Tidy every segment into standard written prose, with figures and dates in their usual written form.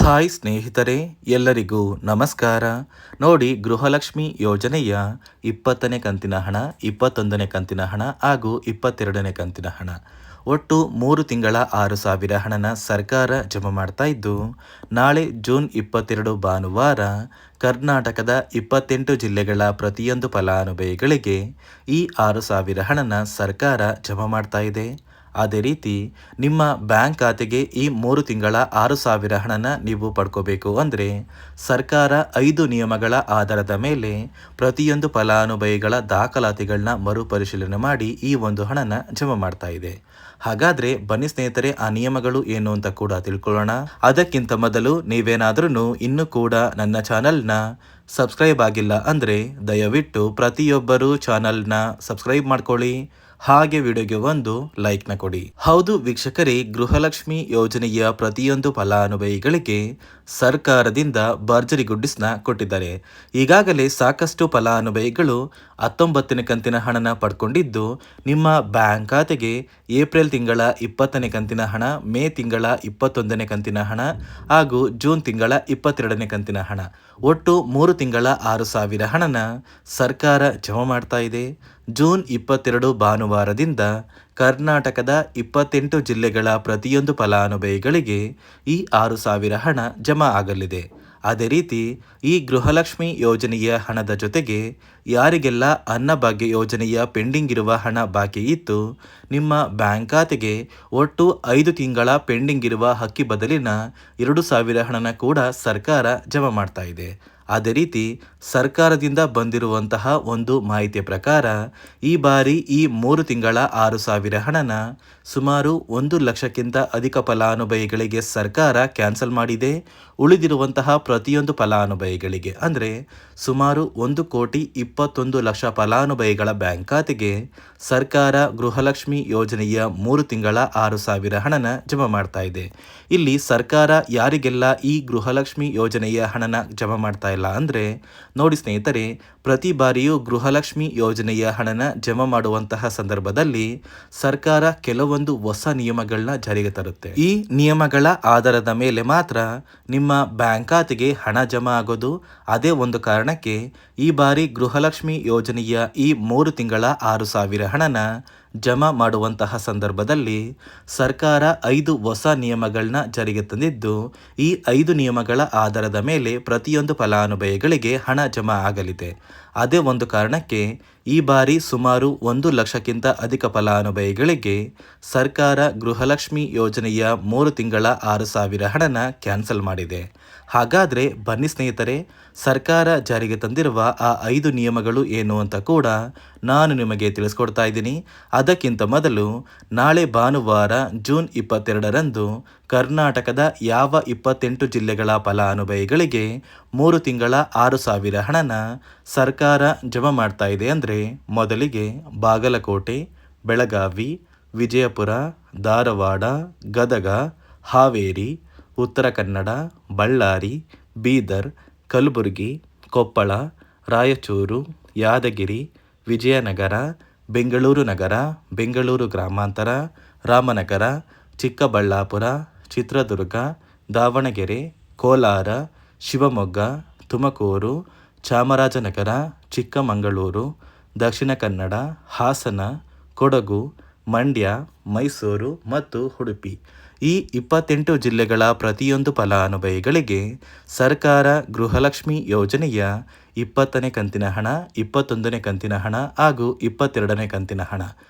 Hi ಸ್ನೇಹಿತರೆ, ಎಲ್ಲರಿಗೂ ನಮಸ್ಕಾರ. ನೋಡಿ, ಗೃಹಲಕ್ಷ್ಮಿ ಯೋಜನೆಯ 20ನೇ ಕಂತಿನ ಹಣ, 21ನೇ ಕಂತಿನ ಹಣ ಹಾಗೂ 22ನೇ ಕಂತಿನ ಹಣ, ಒಟ್ಟು 3 ತಿಂಗಳ 6,000 ಹಣನ ಸರ್ಕಾರ ಜಮಾ ಮಾಡ್ತಾ ಇದ್ದು, ನಾಳೆ ಜೂನ್ 22 ಭಾನುವಾರ ಕರ್ನಾಟಕದ 28 ಜಿಲ್ಲೆಗಳ ಪ್ರತಿಯೊಂದು ಫಲಾನುಭವಿಗಳಿಗೆ ಈ 6,000 ಹಣನ ಸರ್ಕಾರ ಜಮಾ ಮಾಡ್ತಾ ಇದೆ. ಅದೇ ರೀತಿ ನಿಮ್ಮ ಬ್ಯಾಂಕ್ ಖಾತೆಗೆ ಈ 3 ತಿಂಗಳ 6,000 ಹಣನ ನೀವು ಪಡ್ಕೋಬೇಕು ಅಂದರೆ ಸರ್ಕಾರ 5 ನಿಯಮಗಳ ಆಧಾರದ ಮೇಲೆ ಪ್ರತಿಯೊಂದು ಫಲಾನುಭವಿಗಳ ದಾಖಲಾತಿಗಳನ್ನ ಮರುಪರಿಶೀಲನೆ ಮಾಡಿ ಈ ಒಂದು ಹಣನ ಜಮಾ ಮಾಡ್ತಾ ಇದೆ. ಹಾಗಾದ್ರೆ ಬನ್ನಿ ಸ್ನೇಹಿತರೆ, ಆ ನಿಯಮಗಳು ಏನು ಅಂತ ಕೂಡ ತಿಳ್ಕೊಳ್ಳೋಣ. ಅದಕ್ಕಿಂತ ಮೊದಲು ನೀವೇನಾದ್ರೂ ಇನ್ನೂ ಕೂಡ ನನ್ನ ಚಾನಲ್ನ ಸಬ್ಸ್ಕ್ರೈಬ್ ಆಗಿಲ್ಲ ಅಂದರೆ ದಯವಿಟ್ಟು ಪ್ರತಿಯೊಬ್ಬರು ಚಾನಲ್ನ ಸಬ್ಸ್ಕ್ರೈಬ್ ಮಾಡ್ಕೊಳ್ಳಿ, ಹಾಗೆ ವಿಡಿಯೋಗೆ ಒಂದು ಲೈಕ್ನ ಕೊಡಿ. ಹೌದು ವೀಕ್ಷಕರೇ, ಗೃಹಲಕ್ಷ್ಮಿ ಯೋಜನೆಯ ಪ್ರತಿಯೊಂದು ಫಲಾನುಭವಿಗಳಿಗೆ ಸರ್ಕಾರದಿಂದ ಭರ್ಜರಿ ಗುಡ್ಡಿಸ್ನ ಕೊಟ್ಟಿದ್ದಾರೆ. ಈಗಾಗಲೇ ಸಾಕಷ್ಟು ಫಲಾನುಭವಿಗಳು 19ನೇ ಕಂತಿನ ಹಣನ ಪಡ್ಕೊಂಡಿದ್ದು, ನಿಮ್ಮ ಬ್ಯಾಂಕ್ ಖಾತೆಗೆ ಏಪ್ರಿಲ್ ತಿಂಗಳ 20ನೇ ಕಂತಿನ ಹಣ, ಮೇ ತಿಂಗಳ 21ನೇ ಕಂತಿನ ಹಣ ಹಾಗೂ ಜೂನ್ ತಿಂಗಳ 22ನೇ ಕಂತಿನ ಹಣ, ಒಟ್ಟು 3 ತಿಂಗಳ 6,000 ಹಣನ ಸರ್ಕಾರ ಜಮಾ ಮಾಡ್ತಾ ಇದೆ. ಜೂನ್ 22 ಭಾನುವಾರದಿಂದ ಕರ್ನಾಟಕದ 28 ಜಿಲ್ಲೆಗಳ ಪ್ರತಿಯೊಂದು ಫಲಾನುಭವಿಗಳಿಗೆ ಈ 6,000 ಹಣ ಜಮಾ ಆಗಲಿದೆ. ಅದೇ ರೀತಿ ಈ ಗೃಹಲಕ್ಷ್ಮಿ ಯೋಜನೆಯ ಹಣದ ಜೊತೆಗೆ ಯಾರಿಗೆಲ್ಲ ಅನ್ನಭಾಗ್ಯ ಯೋಜನೆಯ ಪೆಂಡಿಂಗ್ ಇರುವ ಹಣ ಬಾಕಿ ಇತ್ತು, ನಿಮ್ಮ ಬ್ಯಾಂಕ್ ಖಾತೆಗೆ ಒಟ್ಟು 5 ತಿಂಗಳ ಪೆಂಡಿಂಗ್ ಇರುವ ಅಕ್ಕಿ ಬದಲಿನ 2,000 ಹಣನ ಕೂಡ ಸರ್ಕಾರ ಜಮಾ ಮಾಡ್ತಾ ಇದೆ. ಅದೇ ರೀತಿ ಸರ್ಕಾರದಿಂದ ಬಂದಿರುವಂತಹ ಒಂದು ಮಾಹಿತಿಯ ಪ್ರಕಾರ ಈ ಬಾರಿ ಈ 3 ತಿಂಗಳ 6,000 ಹಣನ ಸುಮಾರು 1 ಲಕ್ಷಕ್ಕಿಂತ ಅಧಿಕ ಫಲಾನುಭವಿಗಳಿಗೆ ಸರ್ಕಾರ ಕ್ಯಾನ್ಸಲ್ ಮಾಡಿದೆ. ಉಳಿದಿರುವಂತಹ ಪ್ರತಿಯೊಂದು ಫಲಾನುಭವಿಗಳಿಗೆ ಅಂದರೆ ಸುಮಾರು 1,21,00,000 ಫಲಾನುಭವಿಗಳ ಬ್ಯಾಂಕ್ ಖಾತೆಗೆ ಸರ್ಕಾರ ಗೃಹಲಕ್ಷ್ಮಿ ಯೋಜನೆಯ 3 ತಿಂಗಳ 6,000 ಹಣನ ಜಮಾ ಮಾಡ್ತಾ ಇದೆ. ಇಲ್ಲಿ ಸರ್ಕಾರ ಯಾರಿಗೆಲ್ಲ ಈ ಗೃಹಲಕ್ಷ್ಮಿ ಯೋಜನೆಯ ಹಣನ ಜಮಾ ಮಾಡ್ತಾ ಇಲ್ಲ ಅಂದರೆ ನೋಡಿ ಸ್ನೇಹಿತರೆ, ಪ್ರತಿ ಬಾರಿಯೂ ಗೃಹಲಕ್ಷ್ಮಿ ಯೋಜನೆಯ ಹಣನ ಜಮಾ ಮಾಡುವಂತಹ ಸಂದರ್ಭದಲ್ಲಿ ಸರ್ಕಾರ ಕೆಲವೊಂದು ಹೊಸ ನಿಯಮಗಳನ್ನ ಜಾರಿಗೆ ತರುತ್ತೆ. ಈ ನಿಯಮಗಳ ಆಧಾರದ ಮೇಲೆ ಮಾತ್ರ ನಿಮ್ಮ ಬ್ಯಾಂಕ್ ಖಾತೆಗೆ ಹಣ ಜಮಾ ಆಗೋದು. ಅದೇ ಒಂದು ಕಾರಣಕ್ಕೆ ಈ ಬಾರಿ ಗೃಹಲಕ್ಷ್ಮಿ ಯೋಜನೆಯ ಈ 3 ತಿಂಗಳ 6,000 ಹಣನ ಜಮಾ ಮಾಡುವಂತಹ ಸಂದರ್ಭದಲ್ಲಿ ಸರ್ಕಾರ 5 ಹೊಸ ನಿಯಮಗಳನ್ನ ಜಾರಿಗೆ ತಂದಿದ್ದು, ಈ 5 ನಿಯಮಗಳ ಆಧಾರದ ಮೇಲೆ ಪ್ರತಿಯೊಂದು ಫಲಾನುಭವಿಗಳಿಗೆ ಹಣ ಜಮಾ ಆಗಲಿದೆ. ಅದೇ ಒಂದು ಕಾರಣಕ್ಕೆ ಈ ಬಾರಿ ಸುಮಾರು 1 ಲಕ್ಷಕ್ಕಿಂತ ಅಧಿಕ ಫಲಾನುಭವಿಗಳಿಗೆ ಸರ್ಕಾರ ಗೃಹಲಕ್ಷ್ಮಿ ಯೋಜನೆಯ 3 ತಿಂಗಳ 6,000 ಹಣನ ಕ್ಯಾನ್ಸಲ್ ಮಾಡಿದೆ. ಹಾಗಾದರೆ ಬನ್ನಿ ಸ್ನೇಹಿತರೆ, ಸರ್ಕಾರ ಜಾರಿಗೆ ತಂದಿರುವ ಆ 5 ನಿಯಮಗಳು ಏನು ಅಂತ ಕೂಡ ನಾನು ನಿಮಗೆ ತಿಳಿಸ್ಕೊಡ್ತಾ ಇದ್ದೀನಿ. ಅದಕ್ಕಿಂತ ಮೊದಲು ನಾಳೆ ಭಾನುವಾರ ಜೂನ್ 22ರಂದು ಕರ್ನಾಟಕದ ಯಾವ 28 ಜಿಲ್ಲೆಗಳ ಫಲಾನುಭವಿಗಳಿಗೆ 3 ತಿಂಗಳ 6,000 ಹಣನ ಸರ್ಕಾರ ಜಮಾ ಮಾಡ್ತಾ ಇದೆ ಅಂದರೆ ಮೊದಲಿಗೆ ಬಾಗಲಕೋಟೆ, ಬೆಳಗಾವಿ, ವಿಜಯಪುರ, ಧಾರವಾಡ, ಗದಗ, ಹಾವೇರಿ, ಉತ್ತರ ಕನ್ನಡ, ಬಳ್ಳಾರಿ, ಬೀದರ್, ಕಲಬುರಗಿ, ಕೊಪ್ಪಳ, ರಾಯಚೂರು, ಯಾದಗಿರಿ, ವಿಜಯನಗರ, ಬೆಂಗಳೂರು ನಗರ, ಬೆಂಗಳೂರು ಗ್ರಾಮಾಂತರ, ರಾಮನಗರ, ಚಿಕ್ಕಬಳ್ಳಾಪುರ, ಚಿತ್ರದುರ್ಗ, ದಾವಣಗೆರೆ, ಕೋಲಾರ, ಶಿವಮೊಗ್ಗ, ತುಮಕೂರು, ಚಾಮರಾಜನಗರ, ಚಿಕ್ಕಮಗಳೂರು, ದಕ್ಷಿಣ ಕನ್ನಡ, ಹಾಸನ, ಕೊಡಗು, ಮಂಡ್ಯ, ಮೈಸೂರು ಮತ್ತು ಉಡುಪಿ, ಈ 28 ಜಿಲ್ಲೆಗಳ ಪ್ರತಿಯೊಂದು ಫಲಾನುಭವಿಗಳಿಗೆ ಸರ್ಕಾರ ಗೃಹಲಕ್ಷ್ಮಿ ಯೋಜನೆಯ 20ನೇ ಕಂತಿನ ಹಣ, 21ನೇ ಕಂತಿನ ಹಣ ಹಾಗೂ 22ನೇ ಕಂತಿನ ಹಣ,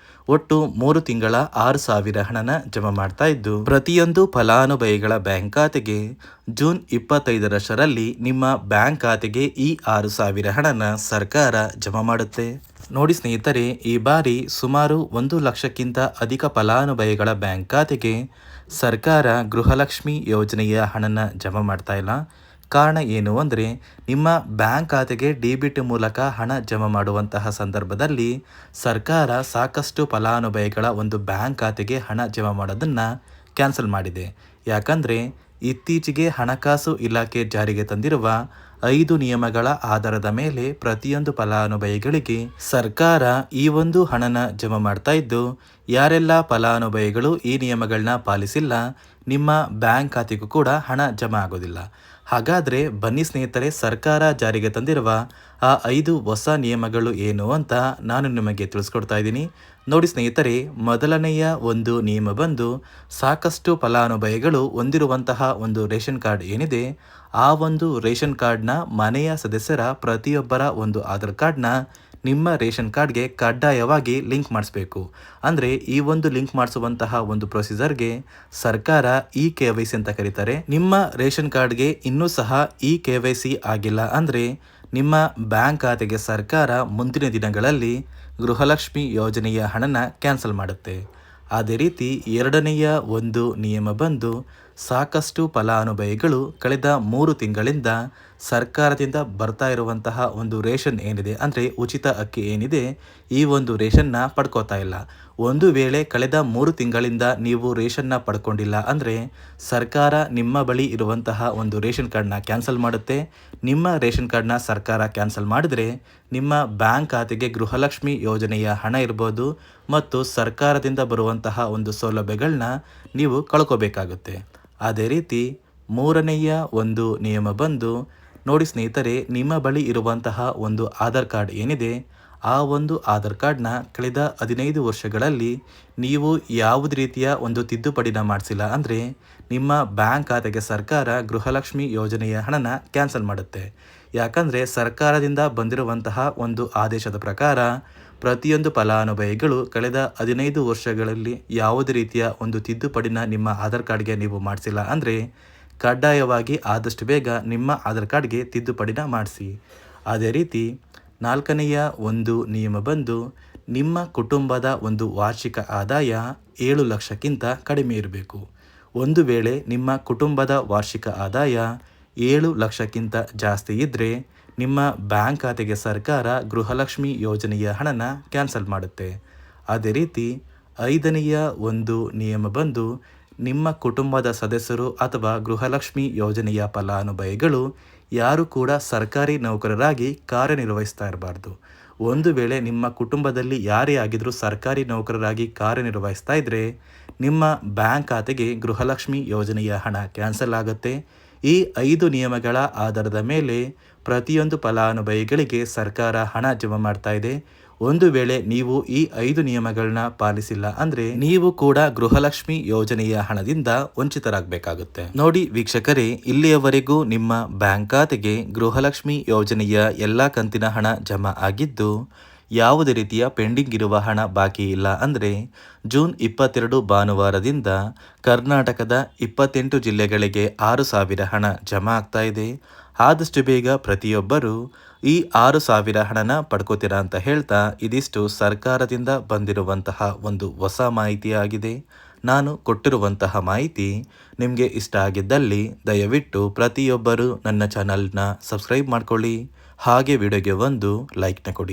ಒಟ್ಟು 3 ತಿಂಗಳ 6,000 ಹಣನ ಜಮಾ ಮಾಡ್ತಾ ಇದ್ದು, ಪ್ರತಿಯೊಂದು ಫಲಾನುಭವಿಗಳ ಬ್ಯಾಂಕ್ ಖಾತೆಗೆ ಜೂನ್ 25ರಷ್ಟರಲ್ಲಿ ನಿಮ್ಮ ಬ್ಯಾಂಕ್ ಖಾತೆಗೆ ಈ 6,000 ಹಣನ ಸರ್ಕಾರ ಜಮಾ ಮಾಡುತ್ತೆ. ನೋಡಿ ಸ್ನೇಹಿತರೆ, ಈ ಬಾರಿ ಸುಮಾರು 1 ಲಕ್ಷಕ್ಕಿಂತ ಅಧಿಕ ಫಲಾನುಭವಿಗಳ ಬ್ಯಾಂಕ್ ಖಾತೆಗೆ ಸರ್ಕಾರ ಗೃಹಲಕ್ಷ್ಮಿ ಯೋಜನೆಯ ಹಣನ ಜಮಾ ಮಾಡ್ತಾ ಇಲ್ಲ. ಕಾರಣ ಏನು ಅಂದರೆ ನಿಮ್ಮ ಬ್ಯಾಂಕ್ ಖಾತೆಗೆ ಡೆಬಿಟ್ ಮೂಲಕ ಹಣ ಜಮಾ ಮಾಡುವಂತಹ ಸಂದರ್ಭದಲ್ಲಿ ಸರ್ಕಾರ ಸಾಕಷ್ಟು ಫಲಾನುಭವಿಗಳ ಒಂದು ಬ್ಯಾಂಕ್ ಖಾತೆಗೆ ಹಣ ಜಮಾ ಮಾಡೋದನ್ನು ಕ್ಯಾನ್ಸಲ್ ಮಾಡಿದೆ. ಯಾಕಂದರೆ ಇತ್ತೀಚೆಗೆ ಹಣಕಾಸು ಇಲಾಖೆ ಜಾರಿಗೆ ತಂದಿರುವ 5 ನಿಯಮಗಳ ಆಧಾರದ ಮೇಲೆ ಪ್ರತಿಯೊಂದು ಫಲಾನುಭವಿಗಳಿಗೆ ಸರ್ಕಾರ ಈ ಒಂದು ಹಣನ ಜಮಾ ಮಾಡ್ತಾ ಇದ್ದು, ಯಾರೆಲ್ಲ ಫಲಾನುಭವಿಗಳು ಈ ನಿಯಮಗಳನ್ನ ಪಾಲಿಸಿಲ್ಲ, ನಿಮ್ಮ ಬ್ಯಾಂಕ್ ಖಾತೆಗೂ ಕೂಡ ಹಣ ಜಮಾ ಆಗೋದಿಲ್ಲ. ಹಾಗಾದರೆ ಬನ್ನಿ ಸ್ನೇಹಿತರೆ, ಸರ್ಕಾರ ಜಾರಿಗೆ ತಂದಿರುವ ಆ 5 ಹೊಸ ನಿಯಮಗಳು ಏನು ಅಂತ ನಾನು ನಿಮಗೆ ತಿಳಿಸ್ಕೊಡ್ತಾ ಇದ್ದೀನಿ. ನೋಡಿ ಸ್ನೇಹಿತರೆ, ಮೊದಲನೆಯ ಒಂದು ನಿಯಮ ಬಂದು, ಸಾಕಷ್ಟು ಫಲಾನುಭವಿಗಳು ಹೊಂದಿರುವಂತಹ ಒಂದು ರೇಷನ್ ಕಾರ್ಡ್ ಏನಿದೆ, ಆ ಒಂದು ರೇಷನ್ ಕಾರ್ಡ್ನ ಮನೆಯ ಸದಸ್ಯರ ಪ್ರತಿಯೊಬ್ಬರ ಒಂದು ಆಧಾರ್ ಕಾರ್ಡ್ನ ನಿಮ್ಮ ರೇಷನ್ ಕಾರ್ಡ್ಗೆ ಕಡ್ಡಾಯವಾಗಿ ಲಿಂಕ್ ಮಾಡಿಸ್ಬೇಕು. ಅಂದರೆ ಈ ಒಂದು ಲಿಂಕ್ ಮಾಡಿಸುವಂತಹ ಒಂದು ಪ್ರೊಸೀಜರ್ಗೆ ಸರ್ಕಾರ KYC ಅಂತ ಕರೀತಾರೆ. ನಿಮ್ಮ ರೇಷನ್ ಕಾರ್ಡ್ಗೆ ಇನ್ನೂ ಸಹ KYC ಆಗಿಲ್ಲ ಅಂದರೆ ನಿಮ್ಮ ಬ್ಯಾಂಕ್ ಖಾತೆಗೆ ಸರ್ಕಾರ ಮುಂದಿನ ದಿನಗಳಲ್ಲಿ ಗೃಹಲಕ್ಷ್ಮಿ ಯೋಜನೆಯ ಹಣನ ಕ್ಯಾನ್ಸಲ್ ಮಾಡುತ್ತೆ. ಅದೇ ರೀತಿ ಎರಡನೆಯ ಒಂದು ನಿಯಮ ಬಂದು, ಸಾಕಷ್ಟು ಫಲಾನುಭವಿಗಳು ಕಳೆದ 3 ತಿಂಗಳಿಂದ ಸರ್ಕಾರದಿಂದ ಬರ್ತಾ ಇರುವಂತಹ ಒಂದು ರೇಷನ್ ಏನಿದೆ, ಅಂದರೆ ಉಚಿತ ಅಕ್ಕಿ ಏನಿದೆ, ಈ ಒಂದು ರೇಷನ್ನ ಪಡ್ಕೋತಾ ಇಲ್ಲ. ಒಂದು ವೇಳೆ ಕಳೆದ 3 ತಿಂಗಳಿಂದ ನೀವು ರೇಷನ್ನ ಪಡ್ಕೊಂಡಿಲ್ಲ ಅಂದರೆ ಸರ್ಕಾರ ನಿಮ್ಮ ಬಳಿ ಇರುವಂತಹ ಒಂದು ರೇಷನ್ ಕಾರ್ಡ್ನ ಕ್ಯಾನ್ಸಲ್ ಮಾಡುತ್ತೆ. ನಿಮ್ಮ ರೇಷನ್ ಕಾರ್ಡ್ನ ಸರ್ಕಾರ ಕ್ಯಾನ್ಸಲ್ ಮಾಡಿದರೆ ನಿಮ್ಮ ಬ್ಯಾಂಕ್ ಖಾತೆಗೆ ಗೃಹಲಕ್ಷ್ಮಿ ಯೋಜನೆಯ ಹಣ ಇರ್ಬೋದು ಮತ್ತು ಸರ್ಕಾರದಿಂದ ಬರುವಂತಹ ಒಂದು ಸೌಲಭ್ಯಗಳನ್ನ ನೀವು ಕಳ್ಕೋಬೇಕಾಗುತ್ತೆ. ಅದೇ ರೀತಿ ಮೂರನೆಯ ಒಂದು ನಿಯಮ ಬಂದು, ನೋಡಿ ಸ್ನೇಹಿತರೆ, ನಿಮ್ಮ ಬಳಿ ಇರುವಂತಹ ಒಂದು ಆಧಾರ್ ಕಾರ್ಡ್ ಏನಿದೆ, ಆ ಒಂದು ಆಧಾರ್ ಕಾರ್ಡ್ನ ಕಳೆದ 15 ವರ್ಷಗಳಲ್ಲಿ ನೀವು ಯಾವುದೇ ರೀತಿಯ ಒಂದು ತಿದ್ದುಪಡಿನ ಮಾಡಿಸಿಲ್ಲ ಅಂದರೆ ನಿಮ್ಮ ಬ್ಯಾಂಕ್ ಖಾತೆಗೆ ಸರ್ಕಾರ ಗೃಹಲಕ್ಷ್ಮಿ ಯೋಜನೆಯ ಹಣನ ಕ್ಯಾನ್ಸಲ್ ಮಾಡುತ್ತೆ. ಯಾಕಂದರೆ ಸರ್ಕಾರದಿಂದ ಬಂದಿರುವಂತಹ ಒಂದು ಆದೇಶದ ಪ್ರಕಾರ ಪ್ರತಿಯೊಂದು ಫಲಾನುಭವಿಗಳು ಕಳೆದ 15 ವರ್ಷಗಳಲ್ಲಿ ಯಾವುದೇ ರೀತಿಯ ಒಂದು ತಿದ್ದುಪಡಿನ ನಿಮ್ಮ ಆಧಾರ್ ಕಾರ್ಡ್ಗೆ ನೀವು ಮಾಡಿಸಿಲ್ಲ ಅಂದರೆ ಕಡ್ಡಾಯವಾಗಿ ಆದಷ್ಟು ಬೇಗ ನಿಮ್ಮ ಆಧಾರ್ ಕಾರ್ಡ್ಗೆ ತಿದ್ದುಪಡಿನ ಮಾಡಿಸಿ. ಅದೇ ರೀತಿ ನಾಲ್ಕನೆಯ ಒಂದು ನಿಯಮ ಬಂದು, ನಿಮ್ಮ ಕುಟುಂಬದ ಒಂದು ವಾರ್ಷಿಕ ಆದಾಯ 7 ಲಕ್ಷಕ್ಕಿಂತ ಕಡಿಮೆ ಇರಬೇಕು. ಒಂದು ವೇಳೆ ನಿಮ್ಮ ಕುಟುಂಬದ ವಾರ್ಷಿಕ ಆದಾಯ 7 ಲಕ್ಷಕ್ಕಿಂತ ಜಾಸ್ತಿ ಇದ್ದರೆ ನಿಮ್ಮ ಬ್ಯಾಂಕ್ ಖಾತೆಗೆ ಸರ್ಕಾರ ಗೃಹಲಕ್ಷ್ಮಿ ಯೋಜನೆಯ ಹಣನ ಕ್ಯಾನ್ಸಲ್ ಮಾಡುತ್ತೆ. ಅದೇ ರೀತಿ ಐದನೆಯ ಒಂದು ನಿಯಮ ಬಂದು, ನಿಮ್ಮ ಕುಟುಂಬದ ಸದಸ್ಯರು ಅಥವಾ ಗೃಹಲಕ್ಷ್ಮಿ ಯೋಜನೆಯ ಫಲಾನುಭವಿಗಳು ಯಾರು ಕೂಡ ಸರ್ಕಾರಿ ನೌಕರರಾಗಿ ಕಾರ್ಯನಿರ್ವಹಿಸ್ತಾ ಇರಬಾರ್ದು. ಒಂದು ವೇಳೆ ನಿಮ್ಮ ಕುಟುಂಬದಲ್ಲಿ ಯಾರೇ ಆಗಿದ್ರೂ ಸರ್ಕಾರಿ ನೌಕರರಾಗಿ ಕಾರ್ಯನಿರ್ವಹಿಸ್ತಾ ಇದ್ದರೆ ನಿಮ್ಮ ಬ್ಯಾಂಕ್ ಖಾತೆಗೆ ಗೃಹಲಕ್ಷ್ಮಿ ಯೋಜನೆಯ ಹಣ ಕ್ಯಾನ್ಸಲ್ ಆಗುತ್ತೆ. ಈ 5 ನಿಯಮಗಳ ಆಧಾರದ ಮೇಲೆ ಪ್ರತಿಯೊಂದು ಫಲಾನುಭವಿಗಳಿಗೆ ಸರ್ಕಾರ ಹಣ ಜಮಾ ಮಾಡ್ತಾ ಇದೆ. ಒಂದು ವೇಳೆ ನೀವು ಈ 5 ನಿಯಮಗಳನ್ನ ಪಾಲಿಸಿಲ್ಲ ಅಂದರೆ ನೀವು ಕೂಡ ಗೃಹಲಕ್ಷ್ಮಿ ಯೋಜನೆಯ ಹಣದಿಂದ ವಂಚಿತರಾಗಬೇಕಾಗುತ್ತೆ. ನೋಡಿ ವೀಕ್ಷಕರೇ, ಇಲ್ಲಿಯವರೆಗೂ ನಿಮ್ಮ ಬ್ಯಾಂಕ್ ಖಾತೆಗೆ ಗೃಹಲಕ್ಷ್ಮಿ ಯೋಜನೆಯ ಎಲ್ಲ ಕಂತಿನ ಹಣ ಜಮಾ ಆಗಿದ್ದು ಯಾವುದೇ ರೀತಿಯ ಪೆಂಡಿಂಗ್ ಇರುವ ಹಣ ಬಾಕಿ ಇಲ್ಲ ಅಂದರೆ ಜೂನ್ 22 ಭಾನುವಾರದಿಂದ ಕರ್ನಾಟಕದ 28 ಜಿಲ್ಲೆಗಳಿಗೆ 6,000 ಹಣ ಜಮಾ ಆಗ್ತಾ ಇದೆ. ಆದಷ್ಟು ಬೇಗ ಪ್ರತಿಯೊಬ್ಬರು ಈ 6,000 ಹಣನ ಪಡ್ಕೋತೀರಾ ಅಂತ ಹೇಳ್ತಾ, ಇದಿಷ್ಟು ಸರ್ಕಾರದಿಂದ ಬಂದಿರುವಂತಹ ಒಂದು ಹೊಸ ಮಾಹಿತಿಯಾಗಿದೆ. ನಾನು ಕೊಟ್ಟಿರುವಂತಹ ಮಾಹಿತಿ ನಿಮಗೆ ಇಷ್ಟ ಆಗಿದ್ದಲ್ಲಿ ದಯವಿಟ್ಟು ಪ್ರತಿಯೊಬ್ಬರು ನನ್ನ ಚಾನಲ್ನ ಸಬ್ಸ್ಕ್ರೈಬ್ ಮಾಡ್ಕೊಳ್ಳಿ, ಹಾಗೆ ವಿಡಿಯೋಗೆ ಒಂದು ಲೈಕ್ನ ಕೊಡಿ.